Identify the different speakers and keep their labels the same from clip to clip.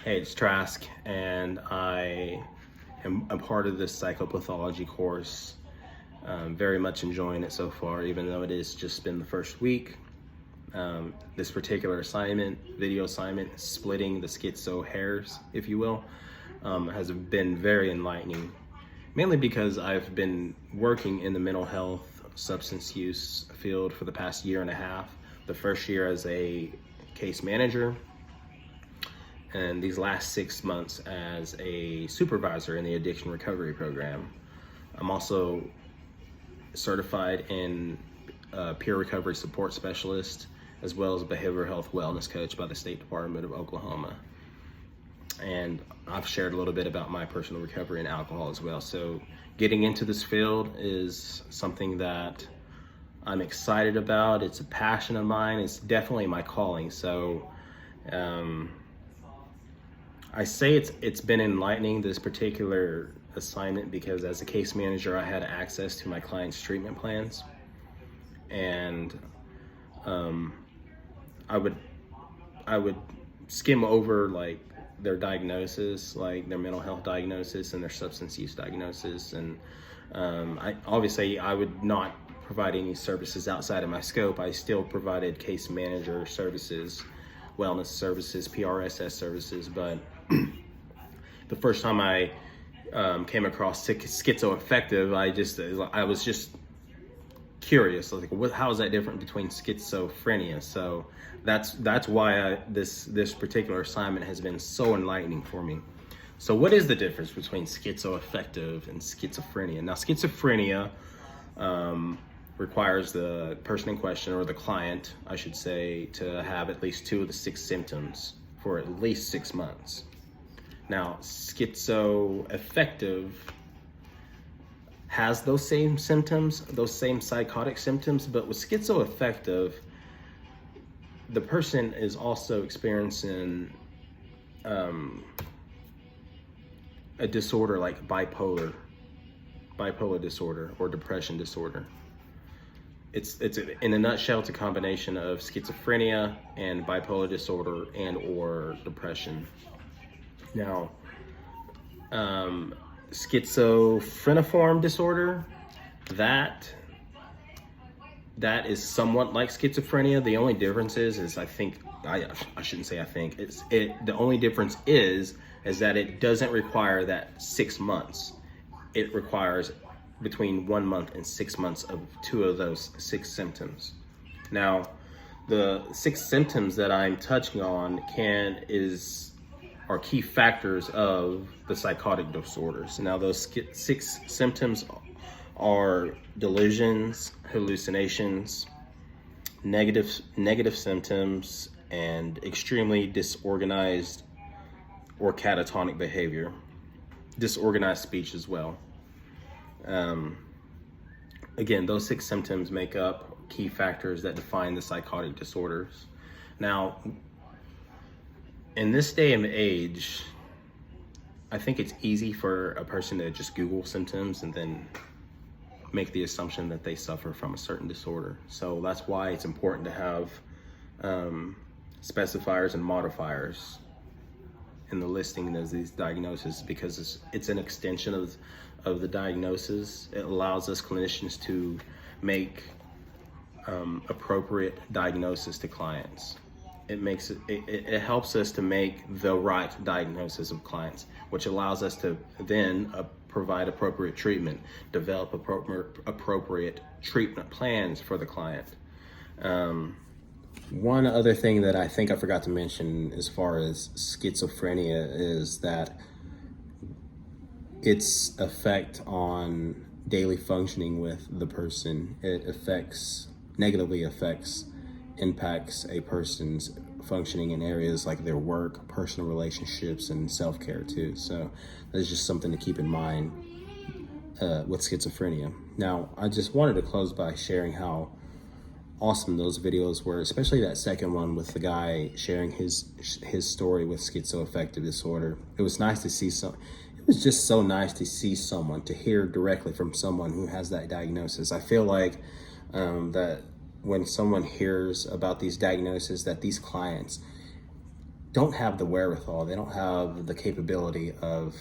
Speaker 1: Hey, it's Trask, and I am a part of this psychopathology course. Very much enjoying it so far, even though it has just been the first week. This particular assignment, video assignment, splitting the schizo-hairs, if you will, has been very enlightening. Mainly because I've been working in the mental health, substance use field for the past year and a half. The first year as a case manager, and these last 6 months as a supervisor in the addiction recovery program. I'm also certified in peer recovery support specialist, as well as a behavioral health wellness coach by the State Department of Oklahoma. And I've shared a little bit about my personal recovery in alcohol as well. So getting into this field is something that I'm excited about. It's a passion of mine. It's definitely my calling. So I say it's been enlightening, this particular assignment, because as a case manager, I had access to my clients' treatment plans, and I would skim over like their diagnosis, like their mental health diagnosis and their substance use diagnosis, and I would not provide any services outside of my scope. I still provided case manager services, wellness services, PRSS services, but the first time I came across schizoaffective, I was just curious. I was like, how is that different between schizophrenia? So that's why this particular assignment has been so enlightening for me. So what is the difference between schizoaffective and schizophrenia? Now, schizophrenia requires the person in question, or the client, I should say, to have at least 2 of the 6 symptoms for at least 6 months. Now, schizoaffective has those same symptoms, those same psychotic symptoms, but with schizoaffective, the person is also experiencing a disorder like bipolar disorder or depression disorder. It's in a nutshell, it's a combination of schizophrenia and bipolar disorder and or depression. Now, schizophreniform disorder, that is somewhat like schizophrenia. The only difference is I shouldn't say I think, the only difference is that it doesn't require that 6 months. It requires between 1 month and 6 months of 2 of those 6 symptoms. Now, the 6 symptoms that I'm touching on are key factors of the psychotic disorders. Now, those 6 symptoms are delusions, hallucinations, negative symptoms, and extremely disorganized or catatonic behavior, disorganized speech as well. Again, those 6 symptoms make up key factors that define the psychotic disorders. Now, in this day and age, I think it's easy for a person to just Google symptoms and then make the assumption that they suffer from a certain disorder. So that's why it's important to have specifiers and modifiers in the listing of these diagnoses, because it's an extension of the diagnosis. It allows us clinicians to make appropriate diagnosis to clients. It helps us to make the right diagnosis of clients, which allows us to then provide appropriate treatment, develop appropriate treatment plans for the client. One other thing that I think I forgot to mention as far as schizophrenia is that its effect on daily functioning with the person, it negatively impacts a person's functioning in areas like their work, personal relationships, and self-care too. So that's just something to keep in mind with schizophrenia. Now, I just wanted to close by sharing how awesome those videos were, especially that second one with the guy sharing his story with schizoaffective disorder. It was nice to see it was just so nice to see someone, to hear directly from someone who has that diagnosis. I feel like that when someone hears about these diagnoses, that these clients don't have the wherewithal, they don't have the capability of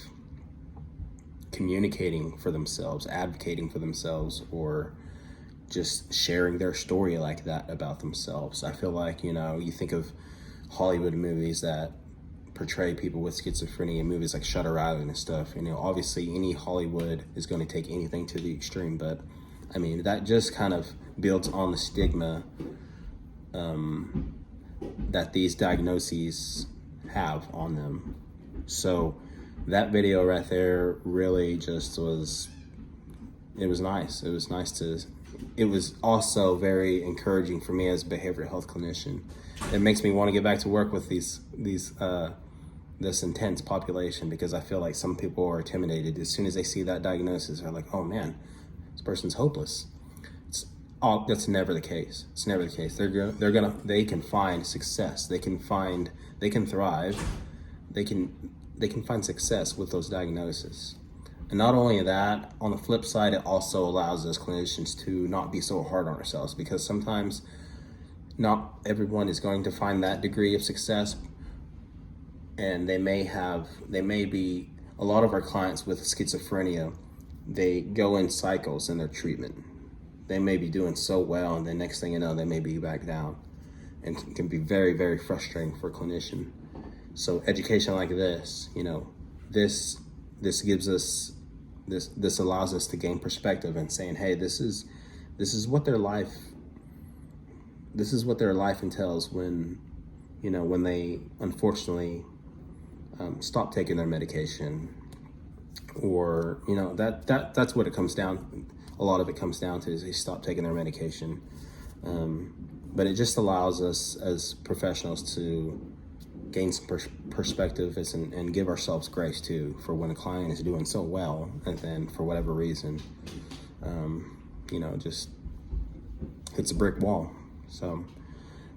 Speaker 1: communicating for themselves, advocating for themselves, or just sharing their story like that about themselves. I feel like, you think of Hollywood movies that portray people with schizophrenia, movies like Shutter Island and stuff. Obviously any Hollywood is going to take anything to the extreme, but I mean, that just kind of builds on the stigma that these diagnoses have on them. So that video right there really just was, it was nice. It was nice it was also very encouraging for me as a behavioral health clinician. It makes me want to get back to work with this intense population, because I feel like some people are intimidated. As soon as they see that diagnosis, they're like, oh man, this person's hopeless. That's never the case. It's never the case. They can find success. They can thrive. They can find success with those diagnoses. And not only that, on the flip side, it also allows us clinicians to not be so hard on ourselves, because sometimes not everyone is going to find that degree of success. And they may be, a lot of our clients with schizophrenia, they go in cycles in their treatment. They may be doing so well, and the next thing you know, they may be back down, and it can be very, very frustrating for a clinician. So education like this, this gives us, this allows us to gain perspective and saying, hey, this is what their life entails when they unfortunately stop taking their medication, or that's what it comes down. A lot of it comes down to is they stop taking their medication. But it just allows us as professionals to gain some perspective and give ourselves grace too, for when a client is doing so well, and then for whatever reason, just hits a brick wall. So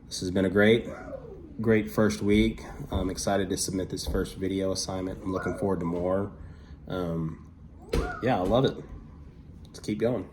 Speaker 1: this has been a great first week. I'm excited to submit this first video assignment. I'm looking forward to more. Yeah, I love it. Let's keep going.